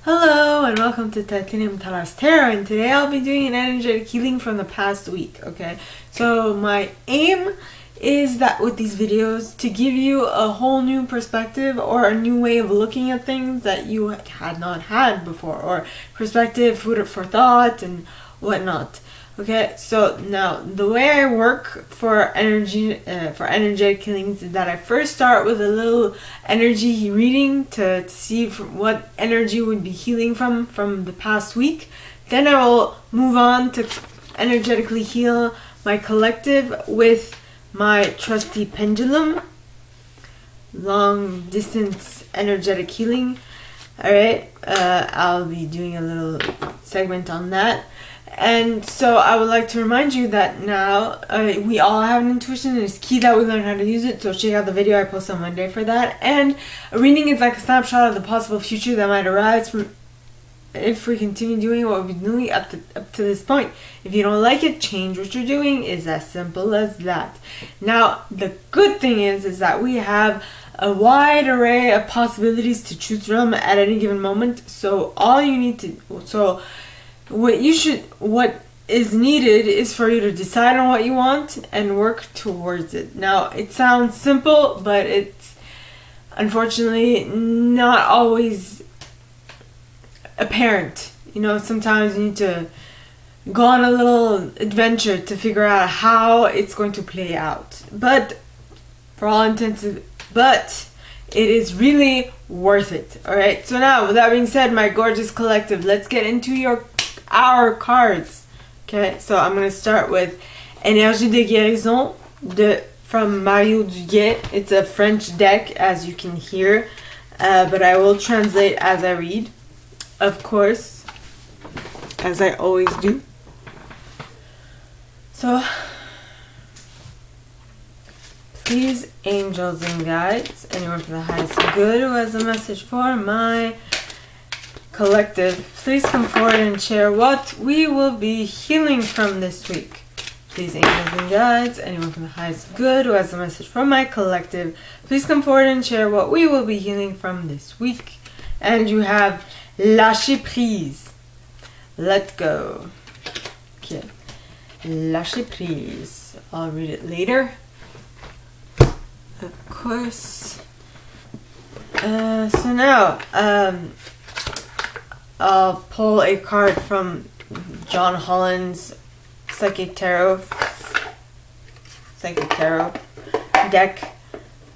Hello and welcome to Untitled Chapter, and today I'll be doing an energetic healing from the past week, okay? So my aim is that with these videos to give you a whole new perspective or a new way of looking at things that you had not had before, or perspective, food for thought and whatnot. Okay, so now the way I work for energetic healings is that I first start with a little energy reading to see what energy would be healing from the past week. Then I will move on to energetically heal my collective with my trusty pendulum, long distance energetic healing. Alright, I'll be doing a little segment on that. And so I would like to remind you that now we all have an intuition, and it's key that we learn how to use it. So check out the video I post on Monday for that. And a reading is like a snapshot of the possible future that might arise from if we continue doing what we've been doing up to this point. If you don't like it, change what you're doing. Is as simple as that. Now the good thing is that we have a wide array of possibilities to choose from at any given moment. So all you need to what is needed is for you to decide on what you want and work towards it. Now, it sounds simple, but it's unfortunately not always apparent. You know, sometimes you need to go on a little adventure to figure out how it's going to play out. But it is really worth it. Alright, so now with that being said, my gorgeous collective, let's get into our cards. Okay, so I'm going to start with Énergie de Guérison from Mario Duguay. It's a French deck, as you can hear, but I will translate as I read, of course, as I always do. So, please, angels and guides, anyone from the highest good who has a message for my collective, please come forward and share what we will be healing from this week. Please, angels and guides, anyone from the highest good who has a message from my collective, please come forward and share what we will be healing from this week. And you have lâcher prise. Let go. Okay. Lâcher prise. I'll read it later. Of course. So now, I'll pull a card from John Holland's Psychic Tarot deck.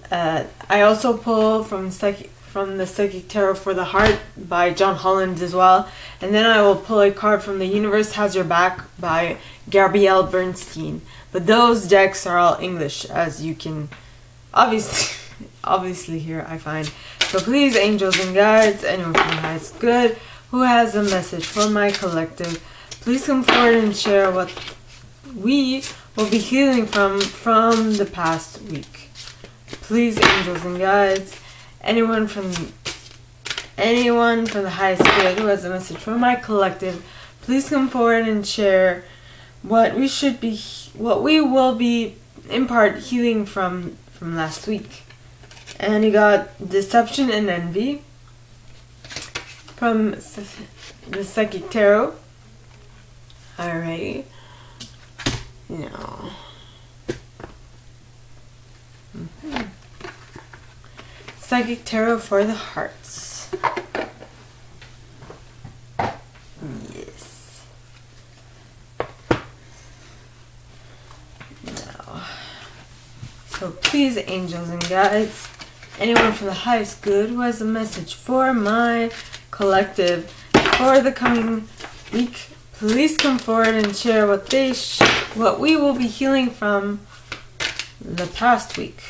I also pull from the Psychic Tarot for the Heart by John Holland as well. And then I will pull a card from The Universe Has Your Back by Gabrielle Bernstein. But those decks are all English, as you can obviously hear, I find. So please, angels and guides, anyone from the highest good who has a message for my collective, please come forward and share what we will be healing from the past week. Please, angels and guides, anyone from the highest good who has a message for my collective, please come forward and share what we will be in part healing from last week. And you got Deception and Envy from the Psychic Tarot. Alrighty. No. Psychic Tarot for the Hearts. Yes. Now. So please, angels and guides, anyone from the highest good who has a message for my collective for the coming week, please come forward and share what we will be healing from the past week.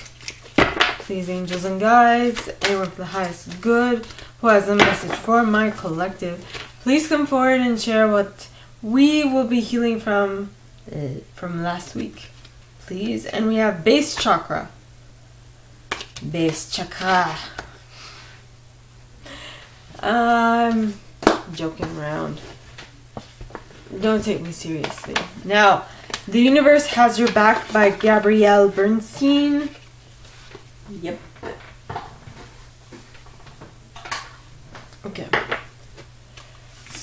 Please, angels and guides, anyone from the highest good who has a message for my collective, please come forward and share what we will be healing from last week, please. And we have Base Chakra. Base Chakra. I'm joking around. Don't take me seriously. Now, The Universe Has Your Back by Gabrielle Bernstein. Yep. Okay.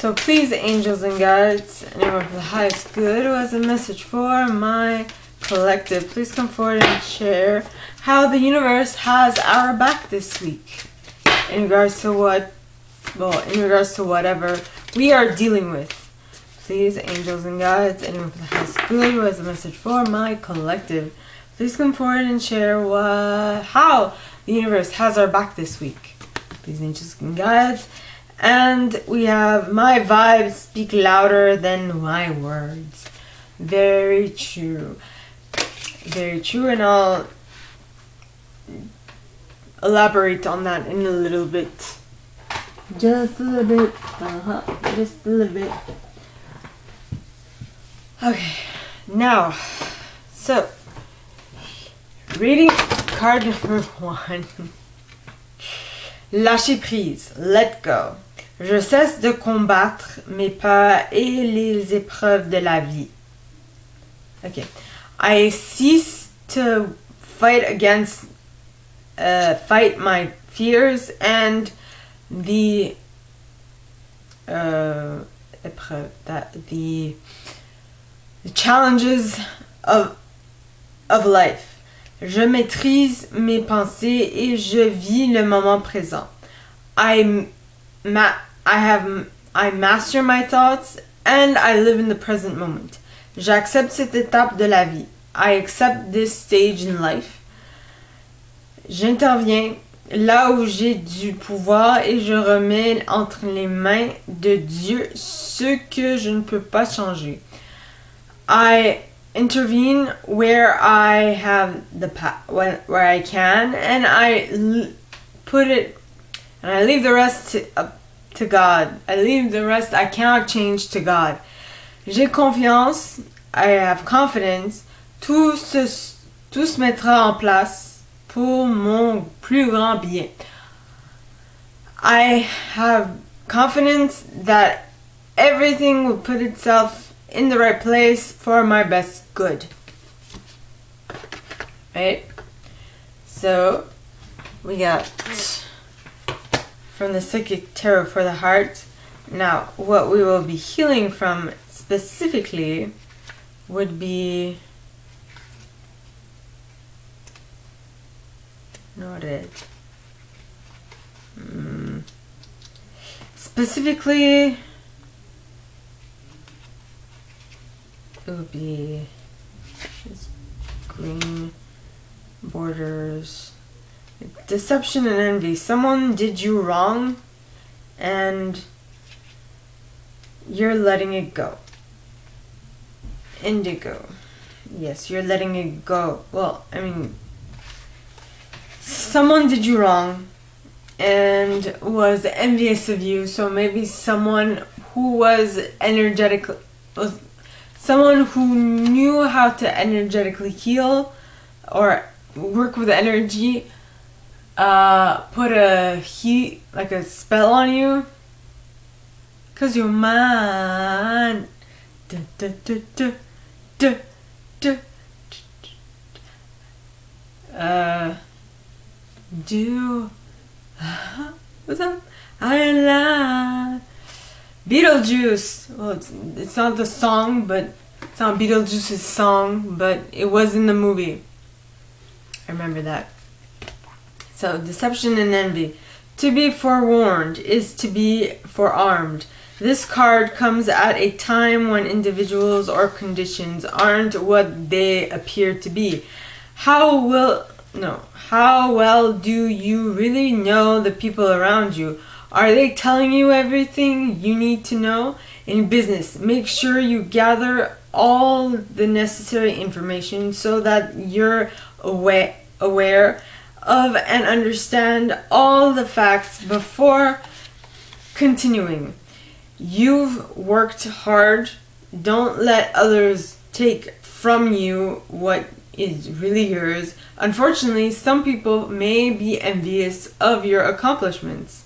So please, angels and guides, anyone for the highest good who has a message for my collective, please come forward and share how the universe has our back this week in regards to whatever we are dealing with. Please, angels and guides, anyone for the highest good who has a message for my collective, please come forward and share how the universe has our back this week. Please, angels and guides. And we have my vibes speak louder than my words. Very true. Very true, and I'll elaborate on that in a little bit. Just a little bit. Just a little bit. Okay, now, so, reading card number 1. Lâcher prise, let go. Je cesse de combattre mes peurs et les épreuves de la vie. Okay. I cease to fight my fears and the challenges of life. Je maîtrise mes pensées et je vis le moment présent. I master my thoughts and I live in the present moment. J'accepte cette étape de la vie. I accept this stage in life. J'interviens là où j'ai du pouvoir et je remets entre les mains de Dieu ce que je ne peux pas changer. I intervene where I have where I can, and I leave the rest to God. I leave the rest I cannot change to God. J'ai confiance, I have confidence, tout se mettra en place pour mon plus grand bien. I have confidence that everything will put itself in the right place for my best good. Right? So, we got from the Psychic Tarot for the Heart. Now, what we will be healing from specifically would be noted. Specifically, it would be this green borders, deception and envy. Someone did you wrong and you're letting it go. Indigo. Yes, you're letting it go. Well, I mean, someone did you wrong and was envious of you. So maybe someone who was someone who knew how to energetically heal or work with energy, put a spell on you. 'Cause you're mine. What's up? I love Beetlejuice. Well, it's not the song, but it's not Beetlejuice's song, but it was in the movie. I remember that. So, deception and envy. To be forewarned is to be forearmed. This card comes at a time when individuals or conditions aren't what they appear to be. How well do you really know the people around you? Are they telling you everything you need to know? In business, make sure you gather all the necessary information so that you're aware of and understand all the facts before continuing. You've worked hard. Don't let others take from you what is really yours. Unfortunately, some people may be envious of your accomplishments.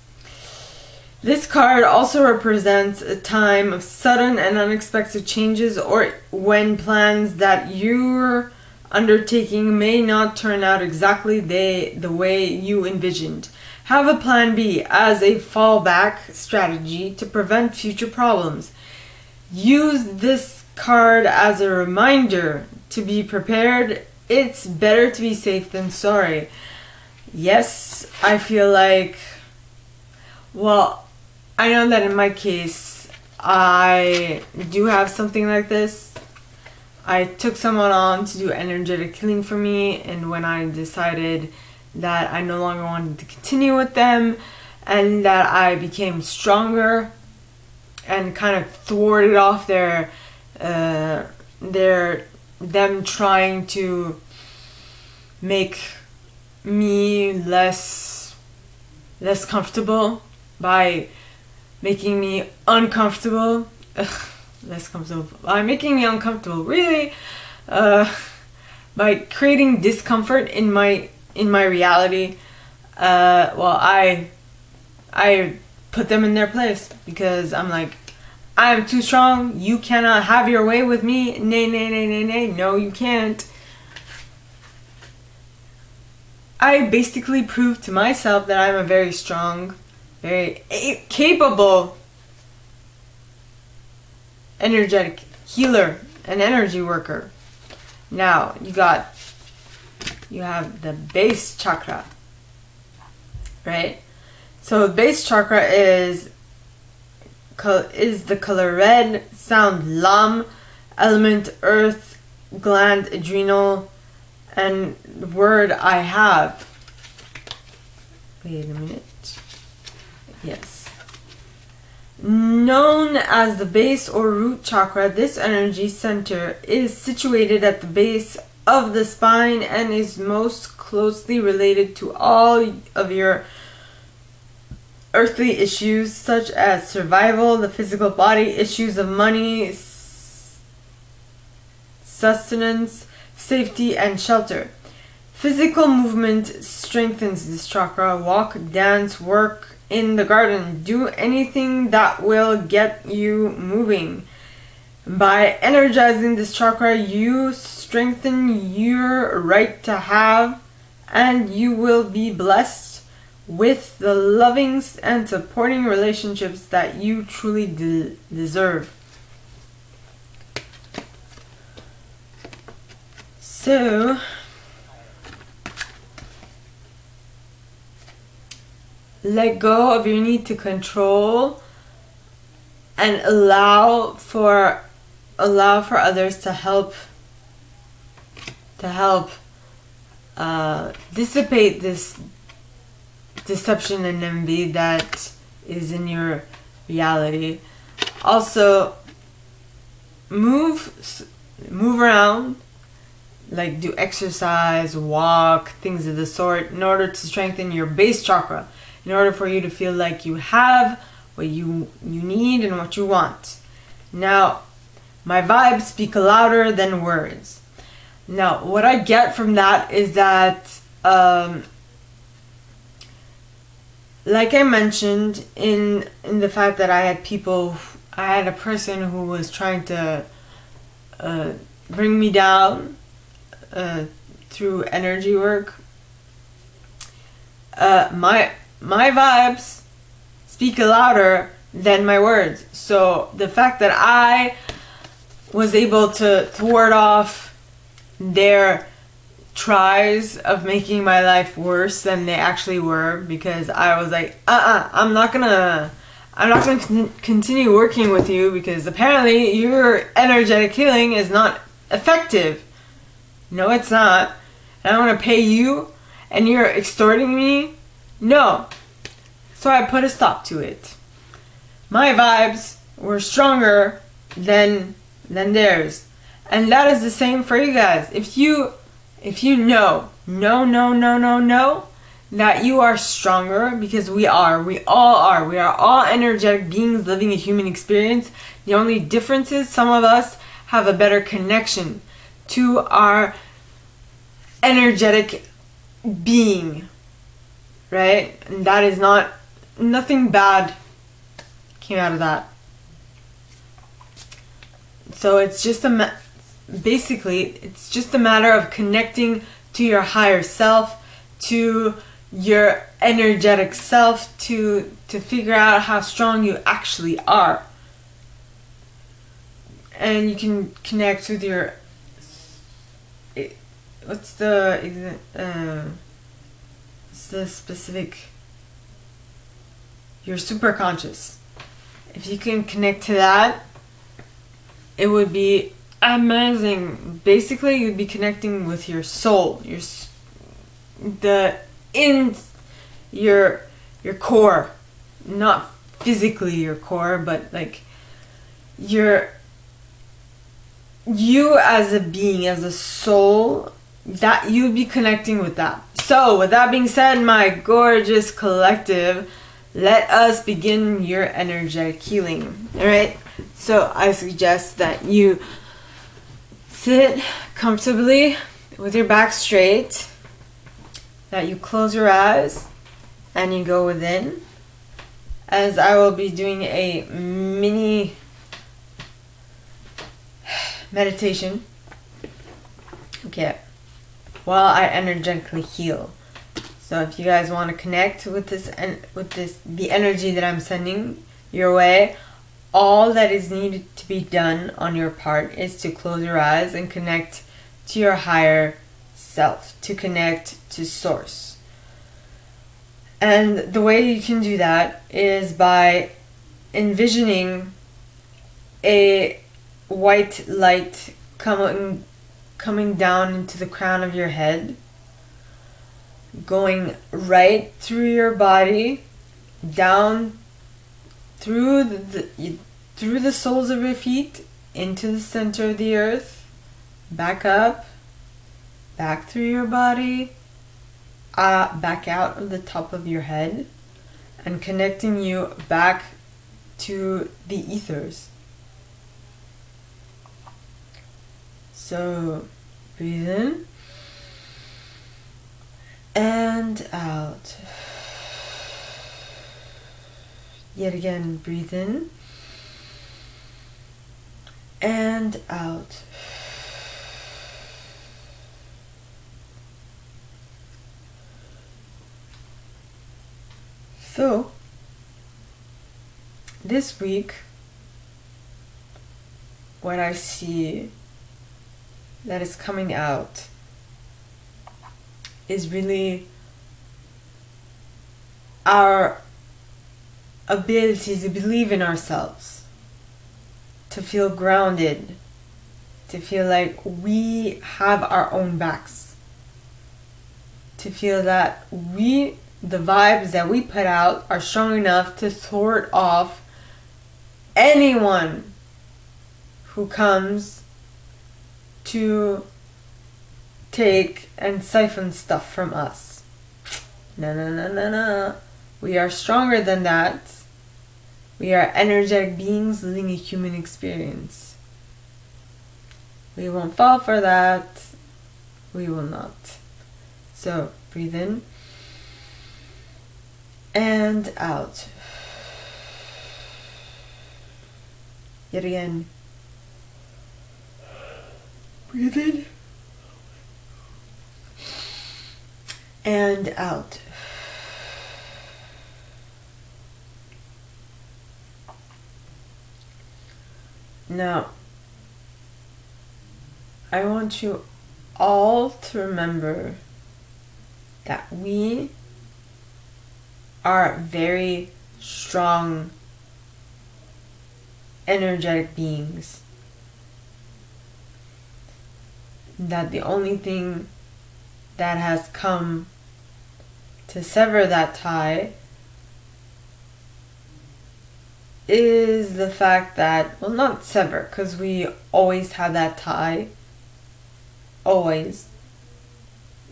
This card also represents a time of sudden and unexpected changes, or when plans that you're undertaking may not turn out exactly the way you envisioned. Have a plan B as a fallback strategy to prevent future problems. Use this card as a reminder to be prepared. It's better to be safe than sorry. Yes, I feel like, well, I know that in my case, I do have something like this. I took someone on to do energetic healing for me, and when I decided that I no longer wanted to continue with them and that I became stronger and kind of thwarted off them trying to make me less comfortable by making me uncomfortable. Less comfortable by making me uncomfortable, really, by creating discomfort in my reality. Well, I put them in their place because I'm like, I'm too strong. You cannot have your way with me. Nay, nay, nay, nay, nay. No, you can't. I basically proved to myself that I'm a very strong, very capable, energetic healer and energy worker. Now, you have the base chakra, right? So base chakra is the color red, sound lam, element earth, gland adrenal, and the word I have. Wait a minute. Yes. Known as the base or root chakra, this energy center is situated at the base of the spine and is most closely related to all of your earthly issues such as survival, the physical body, issues of money, sustenance, safety, and shelter. Physical movement strengthens this chakra. Walk, dance, work in the garden. Do anything that will get you moving. By energizing this chakra, you strengthen your right to have, and you will be blessed with the loving and supporting relationships that you truly deserve. So, let go of your need to control and allow for others to help dissipate this deception and envy that is in your reality. Also, move around, like do exercise, walk, things of the sort, in order to strengthen your base chakra, in order for you to feel like you have what you need and what you want. Now, my vibes speak louder than words. Now, what I get from that is that like I mentioned in the fact that I had a person who was trying to bring me down through energy work. My vibes speak louder than my words. So the fact that I was able to thwart off their tries of making my life worse than they actually were, because I was like, I'm not gonna continue working with you because apparently your energetic healing is not effective. No, it's not. And I want to pay you and you're extorting me? No. So I put a stop to it. My vibes were stronger than theirs. And that is the same for you guys. If you know that you are stronger, because we all are energetic beings living a human experience. The only difference is some of us have a better connection to our energetic being, right? And that is nothing bad came out of that. So it's just basically a matter of connecting to your higher self, to your energetic self to figure out how strong you actually are. And you can connect with your what's the specific, your superconscious. If you can connect to that, it would be amazing. Basically, you'd be connecting with your soul, your core, not physically your core, but like you as a being, as a soul, that you'd be connecting with that. So with that being said, my gorgeous collective, let us begin your energetic healing. All right, so I suggest that you sit comfortably with your back straight, that you close your eyes and you go within, as I will be doing a mini meditation, okay, while I energetically heal. So if you guys want to connect with the energy that I'm sending your way, all that is needed to be done on your part is to close your eyes and connect to your higher self, to connect to source. And the way you can do that is by envisioning a white light coming down into the crown of your head, going right through your body, down through the soles of your feet, into the center of the earth, back up, back through your body, back out of the top of your head, and connecting you back to the ethers. So breathe in and out. Yet again, breathe in and out. So this week, what I see that is coming out is really our ability to believe in ourselves, to feel grounded, to feel like we have our own backs, to feel that the vibes that we put out are strong enough to thwart off anyone who comes to take and siphon stuff from us. No. We are stronger than that. We are energetic beings living a human experience. We won't fall for that. We will not. So breathe in and out. Yet again. Breathe in and out. Now, I want you all to remember that we are very strong, energetic beings. That the only thing that has come to sever that tie is the fact that, well, not sever, because we always have that tie, always,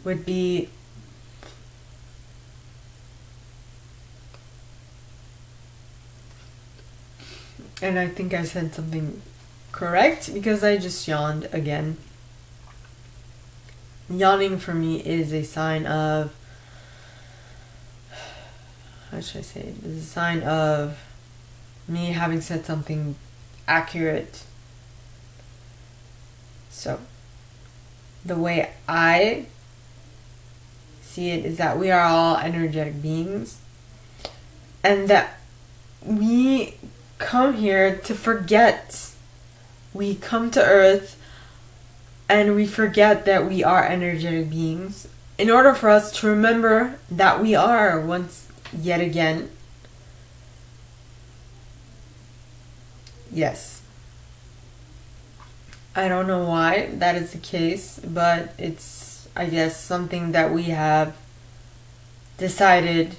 would be and I think I said something correct because I just yawned again. Yawning for me is a sign of, how should I say it? It's a sign of me having said something accurate. So, the way I see it is that we are all energetic beings, and that we come here to forget. We come to Earth and we forget that we are energetic beings in order for us to remember that we are once yet again. Yes. I don't know why that is the case, but it's, I guess, something that we have decided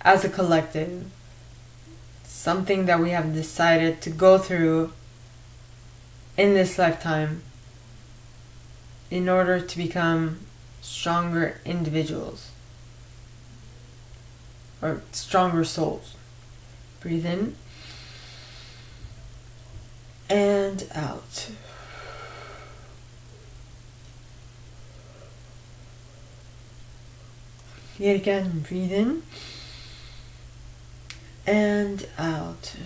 as a collective. Something that we have decided to go through in this lifetime in order to become stronger individuals or stronger souls. Breathe in and out. Yet again, breathe in and out.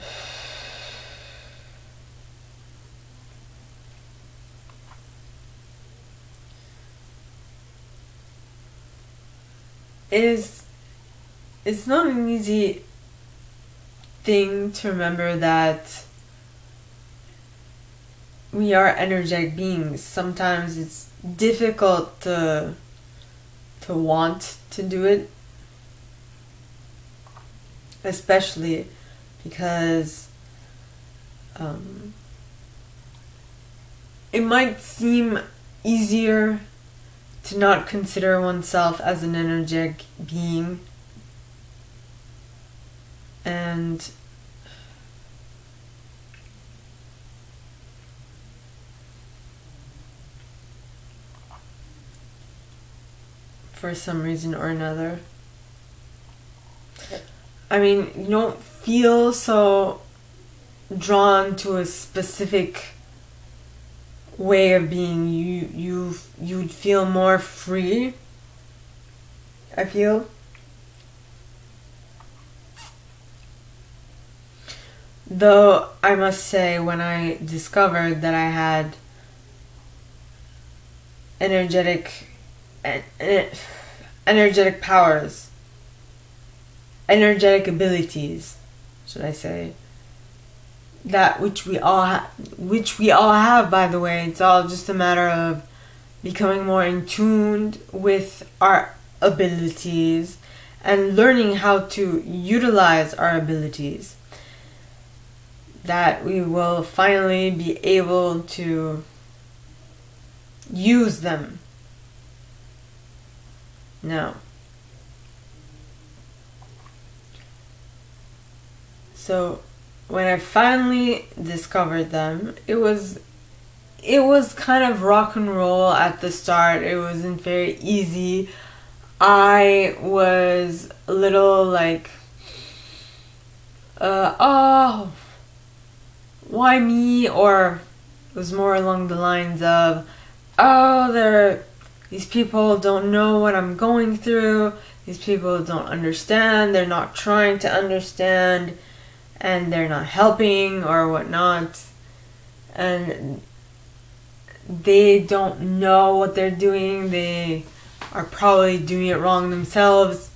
It's not an easy thing to remember that we are energetic beings. Sometimes it's difficult to want to do it, especially because it might seem easier to not consider oneself as an energetic being, and for some reason or another, I mean, you don't feel so drawn to a specific way of being. You'd feel more free, I feel. Though I must say, when I discovered that I had energetic powers, energetic abilities, should I say, that which we all have, by the way. It's all just a matter of becoming more in tune with our abilities and learning how to utilize our abilities, that we will finally be able to use them. Now, so when I finally discovered them, it was kind of rock and roll at the start. It wasn't very easy. I was a little like, oh, why me? Or it was more along the lines of, oh, these people don't know what I'm going through. These people don't understand. They're not trying to understand. And they're not helping or whatnot. And they don't know what they're doing. They are probably doing it wrong themselves.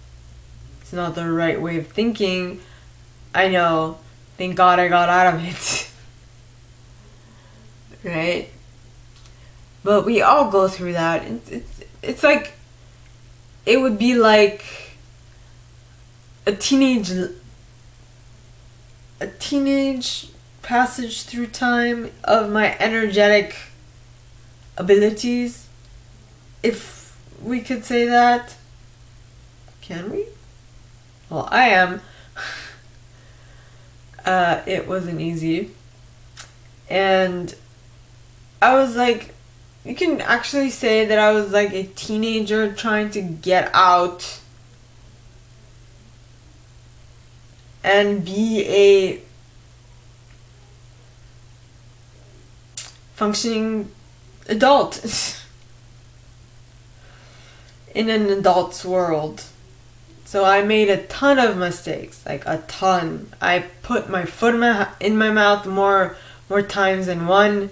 It's not the right way of thinking. I know. Thank God I got out of it. Right? But we all go through that. It's like, it would be like a teenage passage through time of my energetic abilities, if we could say that. Can we? Well, I am. It wasn't easy. And I was like, you can actually say that I was like a teenager trying to get out and be a functioning adult in an adult's world. So I made a ton of mistakes, like a ton. I put my foot in my mouth more times than one.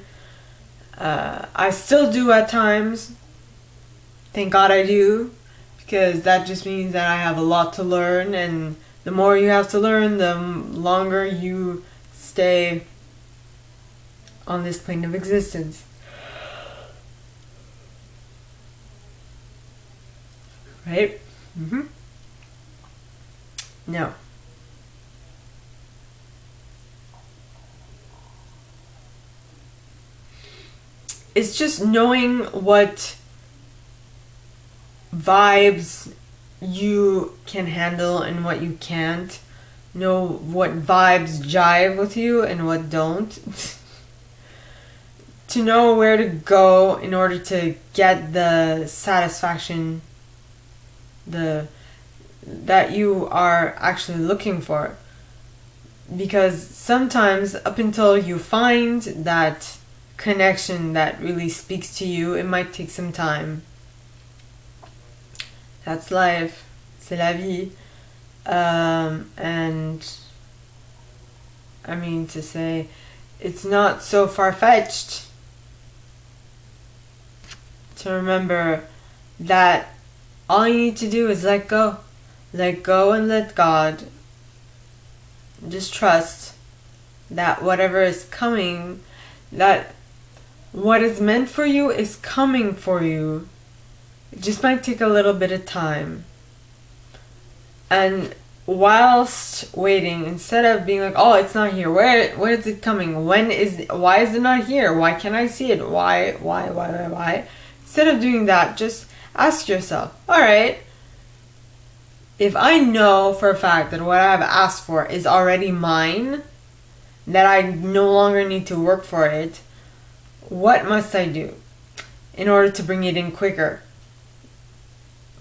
I still do at times. Thank God I do, because that just means that I have a lot to learn, and the more you have to learn, the longer you stay on this plane of existence. Right? Now, it's just knowing what vibes you can handle and what you can't. Know what vibes jive with you and what don't. To know where to go in order to get the satisfaction that you are actually looking for. Because sometimes, up until you find that connection that really speaks to you, it might take some time. That's life. C'est la vie. And I mean to say, it's not so far-fetched to remember that all you need to do is let go. Let go and let God. Just trust that whatever is coming, that what is meant for you is coming for you. It just might take a little bit of time. And whilst waiting, instead of being like, oh, it's not here, where is it coming? Why is it not here? Why can't I see it? Why? Instead of doing that, just ask yourself, alright, if I know for a fact that what I've asked for is already mine, that I no longer need to work for it, what must I do in order to bring it in quicker?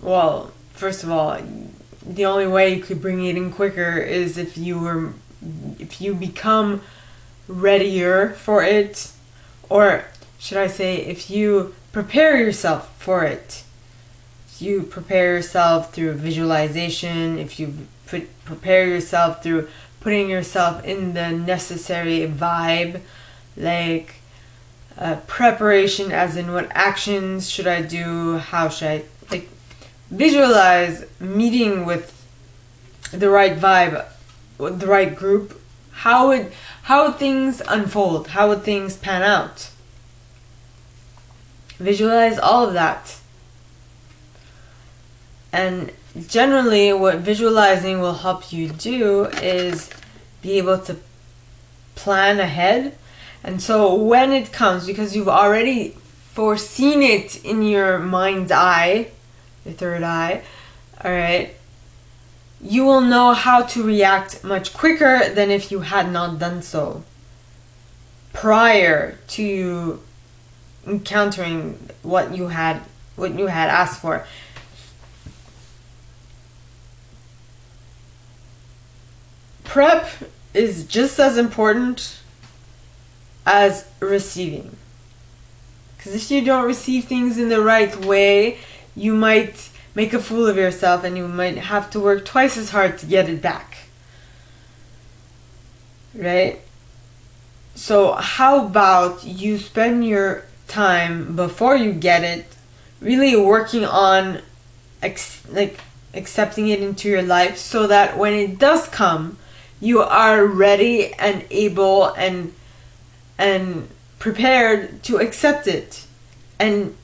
Well, first of all, the only way you could bring it in quicker is if you become readier for it, or should I say, if you prepare yourself for it. If you prepare yourself through visualization, if you prepare yourself through putting yourself in the necessary vibe, like preparation as in what actions should I do, how should I, like, visualize meeting with the right vibe, with the right group. How would things unfold? How would things pan out? Visualize all of that. And generally what visualizing will help you do is be able to plan ahead. And so when it comes, because you've already foreseen it in your mind's eye, your third eye, alright, you will know how to react much quicker than if you had not done so prior to you encountering what you had asked for. Prep is just as important as receiving. Because if you don't receive things in the right way, you might make a fool of yourself and you might have to work twice as hard to get it back. Right? So how about you spend your time before you get it really working on accepting it into your life, so that when it does come, you are ready and able and prepared to accept it and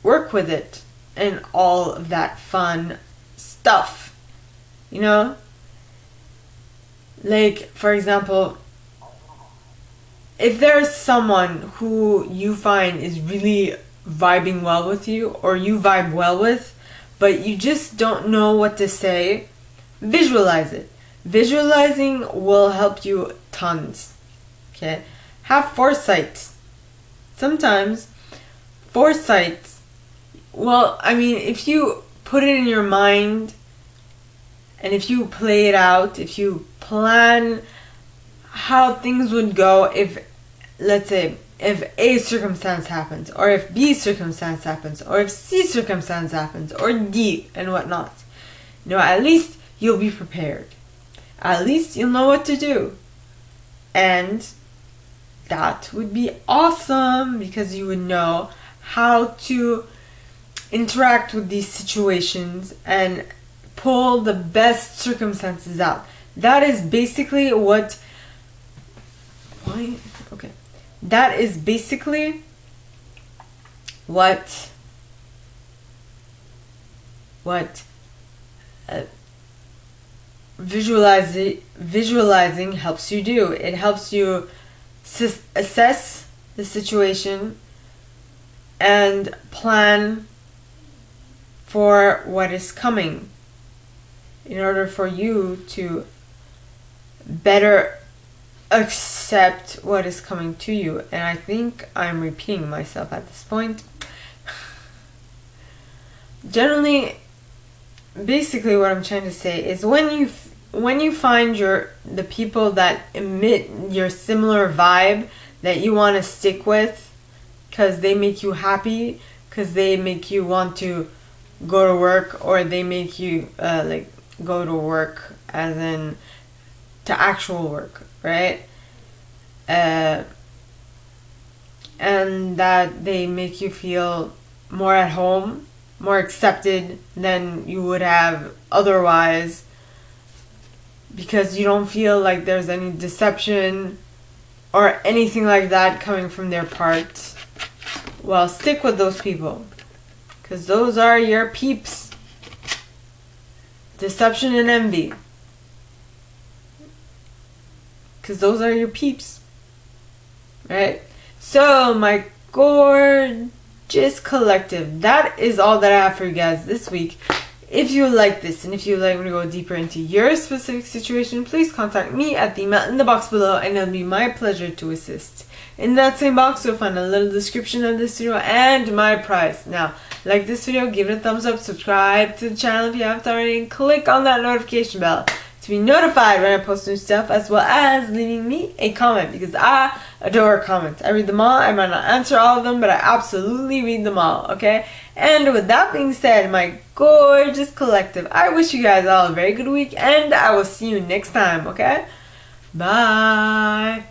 work with it and all of that fun stuff, you know? Like, for example, if there's someone who you find is really vibing well with you, or you vibe well with, but you just don't know what to say, visualize it. Visualizing will help you tons. Okay? Have foresight. Sometimes foresight, well, I mean, if you put it in your mind and if you play it out, if you plan how things would go if, let's say, if A circumstance happens, or if B circumstance happens, or if C circumstance happens, or D and whatnot, you know, at least you'll be prepared. At least you'll know what to do. And that would be awesome, because you would know how to interact with these situations and pull the best circumstances out. That is basically what that is basically what visualizing helps you do. It helps you assess the situation and plan for what is coming in order for you to better accept what is coming to you. And I think I'm repeating myself at this point. Generally, basically what I'm trying to say is when you find the people that emit your similar vibe that you want to stick with because they make you happy, because they make you want to go to work, or they make you go to work as in to actual work, right? And that they make you feel more at home, more accepted than you would have otherwise, because you don't feel like there's any deception or anything like that coming from their part. Well, stick with those people, because those are your peeps. Deception and envy, because those are your peeps, right? So my gorgeous collective, that is all that I have for you guys this week. If you like this, and if you like me to go deeper into your specific situation, please contact me at the amount in the box below, and it'll be my pleasure to assist. In that same box, you'll find a little description of this video and my price. Now, like this video, give it a thumbs up, subscribe to the channel if you haven't already, and click on that notification bell to be notified when I post new stuff, as well as leaving me a comment, because I adore comments. I read them all. I might not answer all of them, but I absolutely read them all, okay? And with that being said, my gorgeous collective, I wish you guys all a very good week, and I will see you next time, okay? Bye!